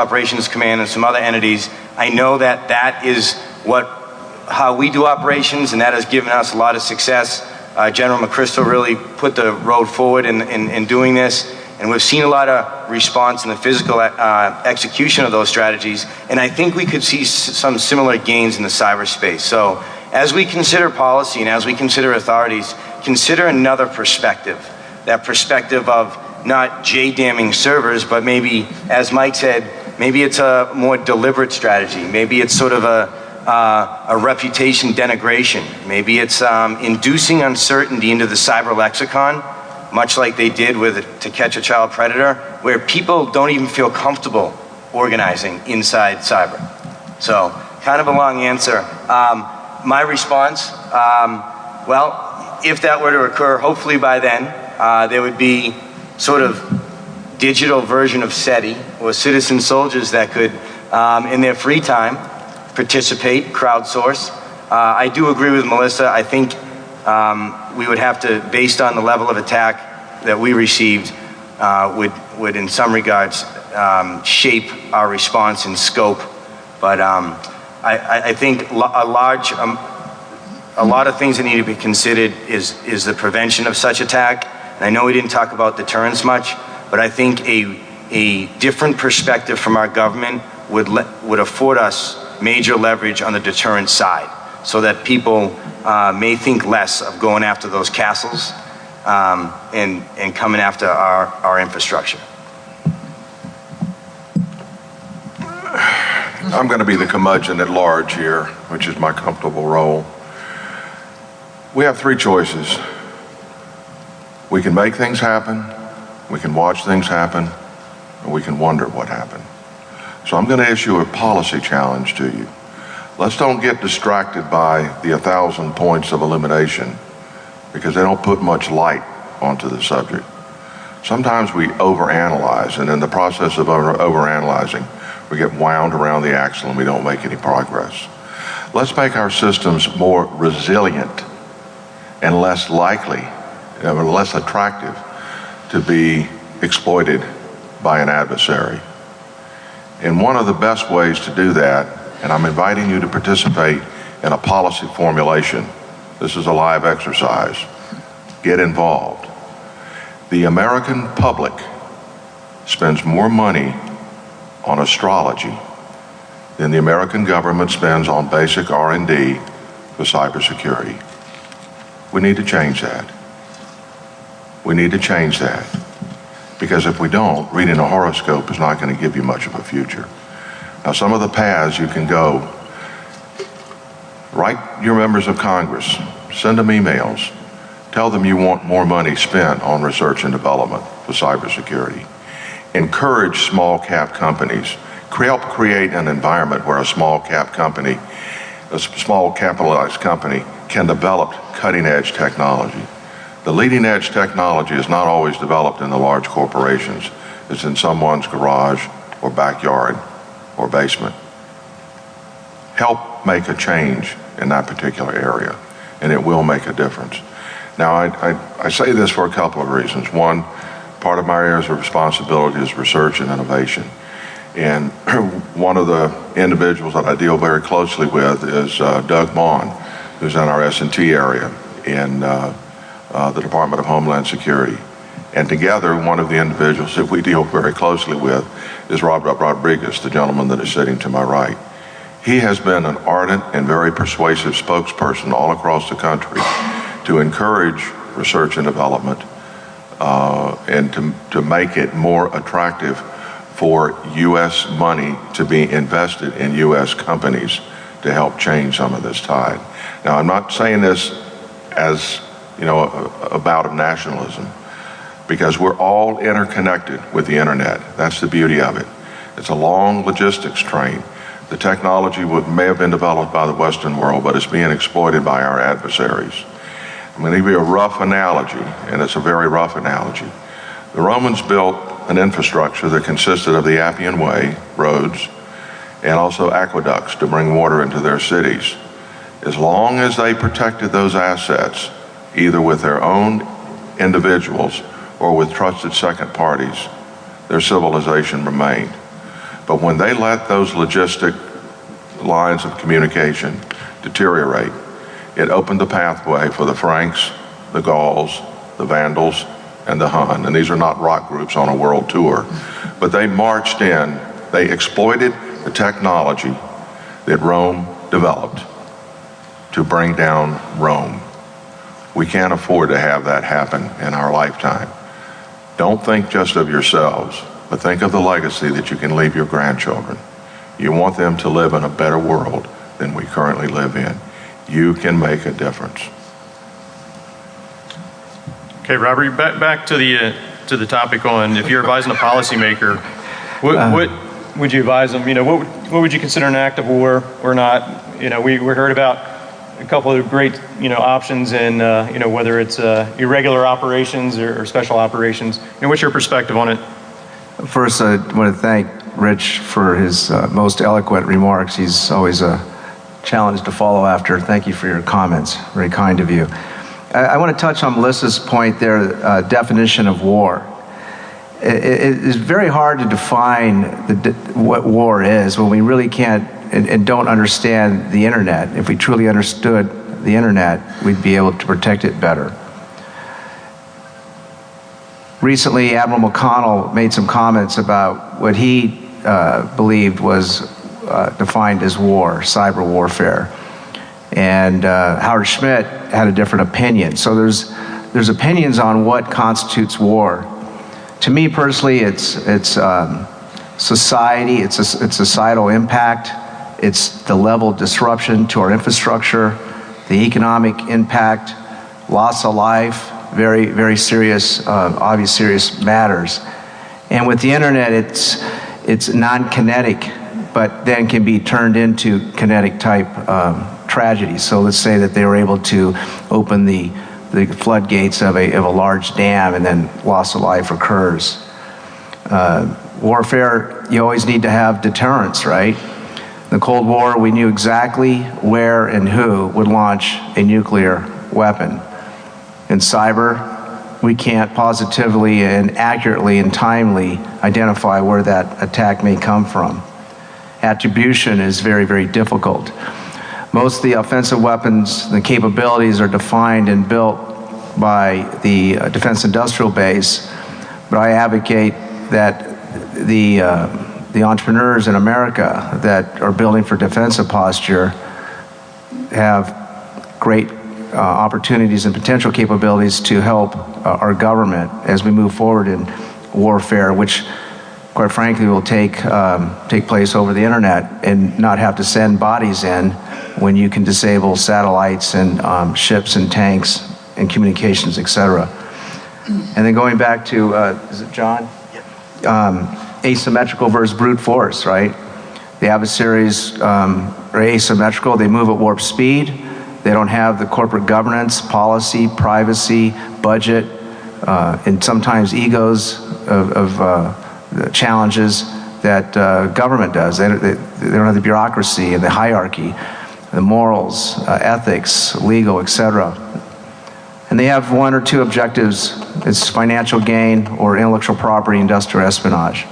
Operations Command and some other entities. I know that that is how we do operations, and that has given us a lot of success. General McChrystal really put the road forward in doing this, and we've seen a lot of response in the physical execution of those strategies, and I think we could see some similar gains in the cyberspace. So as we consider policy and as we consider authorities, consider another perspective, that perspective of not J-damming servers, but maybe, as Mike said, maybe it's a more deliberate strategy. Maybe it's sort of a reputation denigration. Maybe it's inducing uncertainty into the cyber lexicon, much like they did with To Catch a Child Predator, where people don't even feel comfortable organizing inside cyber. So, kind of a long answer. My response, well, if that were to occur, hopefully by then, there would be sort of digital version of SETI, or citizen soldiers that could, in their free time, participate, crowdsource. I do agree with Melissa. I think we would have to, based on the level of attack that we received, would in some regards shape our response and scope. But I think a lot of things that need to be considered is the prevention of such attack. And I know we didn't talk about deterrence much, but I think a different perspective from our government would afford us major leverage on the deterrence side, so that people may think less of going after those castles and coming after our infrastructure. I'm going to be the curmudgeon at large here, which is my comfortable role. We have three choices. We can make things happen, we can watch things happen, and we can wonder what happened. So I'm going to issue a policy challenge to you. Let's don't get distracted by the 1,000 points of illumination, because they don't put much light onto the subject. Sometimes we overanalyze, and in the process of overanalyzing, we get wound around the axle and we don't make any progress. Let's make our systems more resilient and less likely, or less attractive to be exploited by an adversary. And one of the best ways to do that, and I'm inviting you to participate in a policy formulation. This is a live exercise. Get involved. The American public spends more money on astrology than the American government spends on basic R&D for cybersecurity. We need to change that. We need to change that. Because if we don't, reading a horoscope is not going to give you much of a future. Now, some of the paths you can go, write your members of Congress, send them emails, tell them you want more money spent on research and development for cybersecurity. Encourage small cap companies. Help create an environment where a small cap company, a small capitalized company, can develop cutting edge technology. The leading edge technology is not always developed in the large corporations. It's in someone's garage or backyard or basement. Help make a change in that particular area, and it will make a difference. Now, I say this for a couple of reasons. One, part of my areas of responsibility is research and innovation. And one of the individuals that I deal very closely with is Doug Maughan, who's in our S&T area in the Department of Homeland Security. And together, one of the individuals that we deal very closely with is Robert Rodriguez, the gentleman that is sitting to my right. He has been an ardent and very persuasive spokesperson all across the country to encourage research and development and to make it more attractive for U.S. money to be invested in U.S. companies to help change some of this tide. Now, I'm not saying this as, a bout of nationalism, because we're all interconnected with the internet. That's the beauty of it. It's a long logistics train. The technology may have been developed by the Western world, but it's being exploited by our adversaries. I'm going to give you a rough analogy, and it's a very rough analogy. The Romans built an infrastructure that consisted of the Appian Way, roads, and also aqueducts to bring water into their cities. As long as they protected those assets, either with their own individuals or with trusted second parties, their civilization remained. But when they let those logistic lines of communication deteriorate, it opened the pathway for the Franks, the Gauls, the Vandals, and the Hun. And these are not rock groups on a world tour. But they marched in, they exploited the technology that Rome developed to bring down Rome. We can't afford to have that happen in our lifetime. Don't think just of yourselves, but think of the legacy that you can leave your grandchildren. You want them to live in a better world than we currently live in. You can make a difference. Okay, Robert, back to the topic on if you're advising a policymaker, what would you advise them? What would you consider an act of war or not? We heard about a couple of great options in whether it's irregular operations or special operations. What's your perspective on it? First, I want to thank Rich for his most eloquent remarks. He's always a challenge to follow after. Thank you for your comments. Very kind of you. I want to touch on Melissa's point there, definition of war. It is very hard to define what war is when we really can't and don't understand the internet. If we truly understood the internet, we'd be able to protect it better. Recently, Admiral McConnell made some comments about what he believed was defined as war, cyber warfare. And Howard Schmidt had a different opinion. So there's opinions on what constitutes war. To me personally, it's society, it's societal impact, it's the level of disruption to our infrastructure, the economic impact, loss of life, very, very serious, obvious serious matters. And with the internet, it's non-kinetic, but then can be turned into kinetic type tragedies. So let's say that they were able to open the floodgates of a large dam and then loss of life occurs. Warfare, you always need to have deterrence, right? In the Cold War, we knew exactly where and who would launch a nuclear weapon. In cyber, we can't positively and accurately and timely identify where that attack may come from. Attribution is very, very difficult. Most of the offensive weapons, the capabilities are defined and built by the Defense Industrial Base, but I advocate that the entrepreneurs in America that are building for defensive posture have great opportunities and potential capabilities to help our government as we move forward in warfare, which quite frankly will take place over the internet and not have to send bodies in when you can disable satellites and ships and tanks and communications, etc. And then going back to, is it John? Asymmetrical versus brute force, right? The adversaries are asymmetrical. They move at warp speed. They don't have the corporate governance, policy, privacy, budget, and sometimes egos of challenges that government does. They don't have the bureaucracy and the hierarchy, the morals, ethics, legal, etc. And they have one or two objectives. It's financial gain or intellectual property, industrial espionage.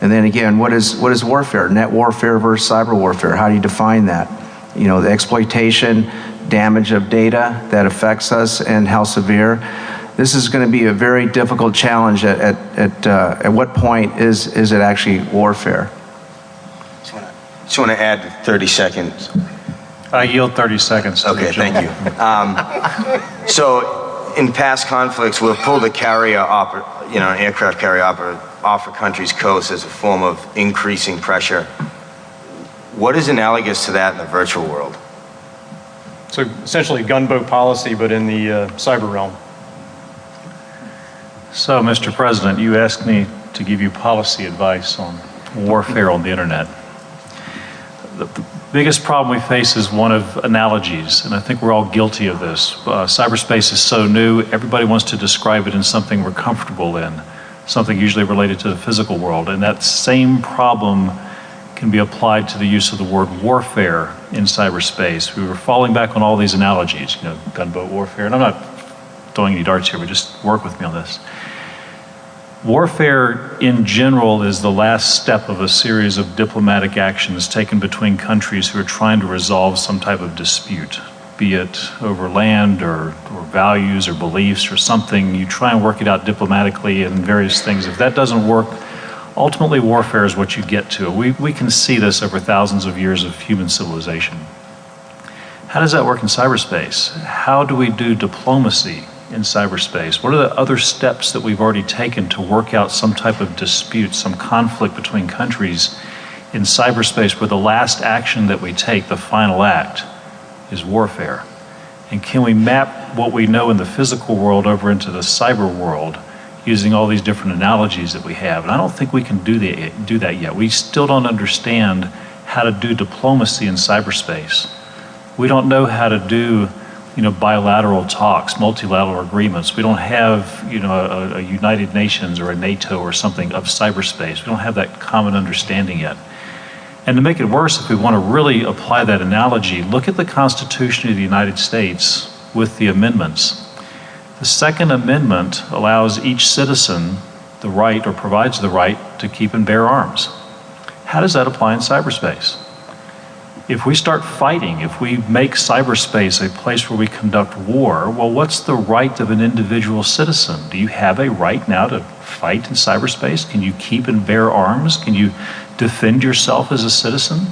And then again, what is warfare? Net warfare versus cyber warfare. How do you define that? The exploitation, damage of data that affects us and how severe. This is going to be a very difficult challenge at what point is it actually warfare? Just want to add 30 seconds. I yield 30 seconds. Okay, thank you. So in past conflicts, we'll pull the carrier, an aircraft carrier off a country's coast as a form of increasing pressure. What is analogous to that in the virtual world? So essentially gunboat policy, but in the cyber realm. So, Mr. President, you asked me to give you policy advice on warfare on the internet. The biggest problem we face is one of analogies, and I think we're all guilty of this. Cyberspace is so new, everybody wants to describe it in something we're comfortable in, something usually related to the physical world, and that same problem can be applied to the use of the word warfare in cyberspace. We were falling back on all these analogies, gunboat warfare, and I'm not throwing any darts here, but just work with me on this. Warfare in general is the last step of a series of diplomatic actions taken between countries who are trying to resolve some type of dispute, be it over land or values or beliefs or something. You try and work it out diplomatically and various things. If that doesn't work, ultimately warfare is what you get to. We can see this over thousands of years of human civilization. How does that work in cyberspace? How do we do diplomacy in cyberspace? What are the other steps that we've already taken to work out some type of dispute, some conflict between countries in cyberspace, where the last action that we take, the final act, is warfare? And can we map what we know in the physical world over into the cyber world using all these different analogies that we have? And I don't think we can do that yet. We still don't understand how to do diplomacy in cyberspace. We don't know how to do bilateral talks, multilateral agreements. We don't have, a United Nations or a NATO or something of cyberspace. We don't have that common understanding yet. And to make it worse, if we want to really apply that analogy, look at the Constitution of the United States with the amendments. The Second Amendment allows each citizen the right, or provides the right, to keep and bear arms. How does that apply in cyberspace? If we start fighting, if we make cyberspace a place where we conduct war, well, what's the right of an individual citizen? Do you have a right now to fight in cyberspace? Can you keep and bear arms? Can you defend yourself as a citizen?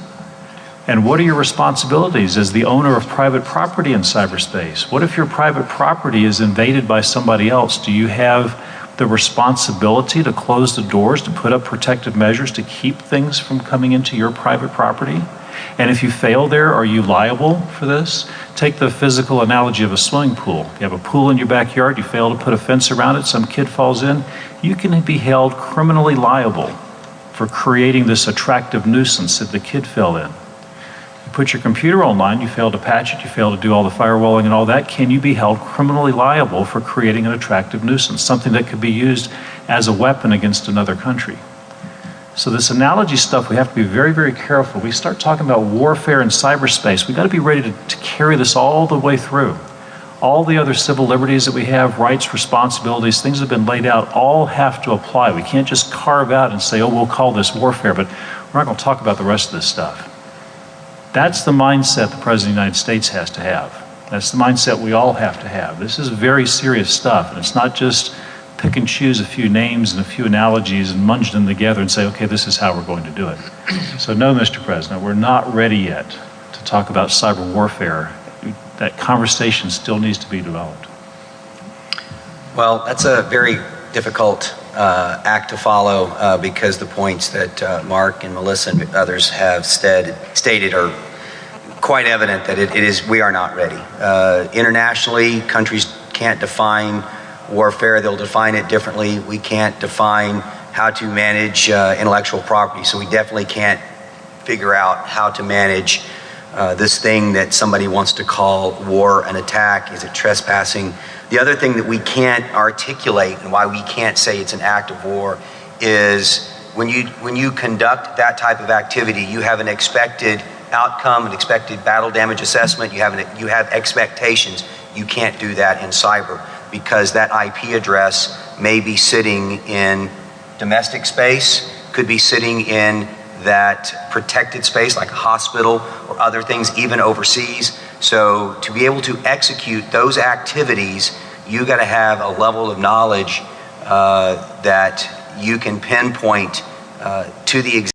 And what are your responsibilities as the owner of private property in cyberspace? What if your private property is invaded by somebody else? Do you have the responsibility to close the doors, to put up protective measures to keep things from coming into your private property? And if you fail there, are you liable for this? Take the physical analogy of a swimming pool. You have a pool in your backyard, you fail to put a fence around it, some kid falls in, you can be held criminally liable for creating this attractive nuisance that the kid fell in. You put your computer online, you fail to patch it, you fail to do all the firewalling and all that, can you be held criminally liable for creating an attractive nuisance, something that could be used as a weapon against another country? So this analogy stuff, we have to be very, very careful. We start talking about warfare in cyberspace, we got to be ready to carry this all the way through. All the other civil liberties that we have, rights, responsibilities, things that have been laid out, all have to apply. We can't just carve out and say, oh, we'll call this warfare, but we're not going to talk about the rest of this stuff. That's the mindset the President of the United States has to have. That's the mindset we all have to have. This is very serious stuff, and it's not just pick and choose a few names and a few analogies and munge them together and say, okay, this is how we're going to do it. So no, Mr. President, we're not ready yet to talk about cyber warfare. That conversation still needs to be developed. Well, that's a very difficult act to follow because the points that Mark and Melissa and others have stated are quite evident that we are not ready. Internationally, countries can't define warfare. They'll define it differently. We can't define how to manage intellectual property, so we definitely can't figure out how to manage this thing that somebody wants to call war an attack. Is it trespassing? The other thing that we can't articulate and why we can't say it's an act of war is when you conduct that type of activity, you have an expected outcome, an expected battle damage assessment. You have expectations. You can't do that in cyber because that IP address may be sitting in domestic space, could be sitting in that protected space like a hospital or other things, even overseas. So to be able to execute those activities, you got to have a level of knowledge that you can pinpoint to the